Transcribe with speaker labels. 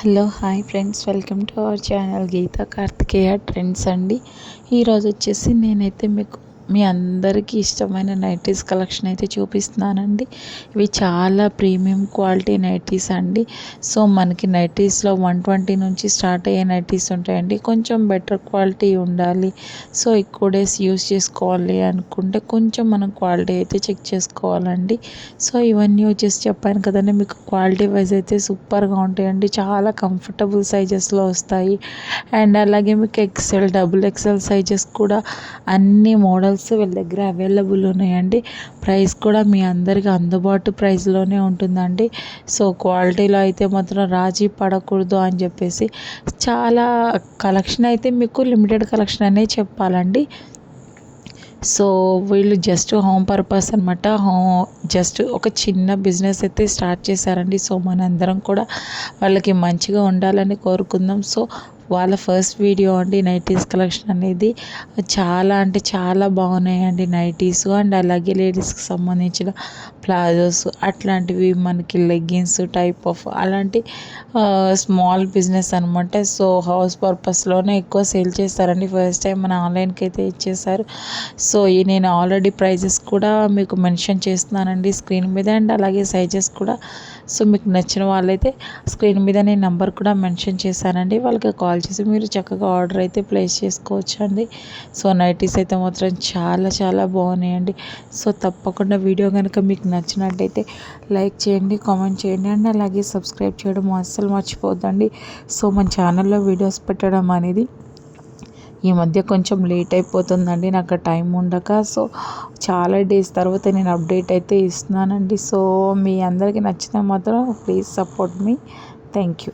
Speaker 1: Hello hi friends, welcome to our channel Geeta Karthikeya trends అండి. ఈరోజు వచ్చేసి నేనైతే మీ అందరికీ ఇష్టమైన నైటీస్ కలెక్షన్ అయితే చూపిస్తున్నానండి. ఇవి చాలా ప్రీమియం క్వాలిటీ నైటీస్ అండి. సో మనకి నైటీస్లో 120 నుంచి స్టార్ట్ అయ్యే నైటీస్ ఉంటాయండి. కొంచెం బెటర్ క్వాలిటీ ఉండాలి, సో ఎక్కువ డేస్ యూస్ చేసుకోవాలి అనుకుంటే కొంచెం మనం క్వాలిటీ అయితే చెక్ చేసుకోవాలండి. సో ఇవన్నీ వచ్చేసి చెప్పాను కదండి, మీకు క్వాలిటీ వైజ్ అయితే సూపర్గా ఉంటాయండి. చాలా కంఫర్టబుల్ సైజెస్లో వస్తాయి. అండ్ అలాగే మీకు ఎక్సెల్, డబుల్ ఎక్సెల్ సైజెస్ కూడా అన్ని మోడల్స్ వీళ్ళ దగ్గర అవైలబుల్ ఉన్నాయండి. ప్రైస్ కూడా మీ అందరికీ అందుబాటు ప్రైస్లోనే ఉంటుందండి. సో క్వాలిటీలో అయితే మాత్రం రాజీ పడకూడదు అని చెప్పేసి చాలా కలెక్షన్ అయితే మీకు లిమిటెడ్ కలెక్షన్ అనే చెప్పాలండి. సో వీళ్ళు జస్ట్ హోమ్ పర్పస్ అనమాట. జస్ట్ ఒక చిన్న బిజినెస్ అయితే స్టార్ట్ చేశారండి. సో మనందరం కూడా వాళ్ళకి మంచిగా ఉండాలని కోరుకుందాం. సో వాళ్ళ ఫస్ట్ వీడియో అండి నైటీస్ కలెక్షన్ అనేది. చాలా అంటే చాలా బాగున్నాయండి నైటీస్. అండ్ అలాగే లేడీస్కి సంబంధించిన ప్లాజోస్ అట్లాంటివి, మనకి లెగ్గిన్స్ టైప్ ఆఫ్ అలాంటి స్మాల్ బిజినెస్ అనమాట. సో హౌస్ పర్పస్లోనే ఎక్కువ సేల్ చేస్తారండి. ఫస్ట్ టైం మన ఆన్లైన్కి అయితే ఇచ్చేసారు. సో నేను ఆల్రెడీ ప్రైజెస్ కూడా మీకు మెన్షన్ చేస్తున్నానండి స్క్రీన్ మీద, అండ్ అలాగే సైజెస్ కూడా. సో మీకు నచ్చిన వాళ్ళైతే స్క్రీన్ మీద నేను నెంబర్ కూడా మెన్షన్ చేశానండి. వాళ్ళకి కాల్ చేసి మీరు చక్కగా ఆర్డర్ అయితే ప్లేస్ చేసుకోవచ్చు అండి. సో నైటీస్ అయితే మాత్రం చాలా చాలా బాగున్నాయండి. సో తప్పకుండా వీడియో కనుక మీకు నచ్చినట్టయితే లైక్ చేయండి, కామెంట్ చేయండి, అండ్ అలాగే సబ్స్క్రైబ్ చేయడం అస్సలు మర్చిపోద్దండి. సో మన ఛానల్లో వీడియోస్ పెట్టడం అనేది ఈ మధ్య కొంచెం లేట్ అయిపోతుందండి, నాకు టైం ఉండక. సో చాలా డేస్ తర్వాత నేను అప్డేట్ అయితే ఇస్తున్నానండి. సో మీ అందరికీ నచ్చితే మాత్రం please support me. Thank you.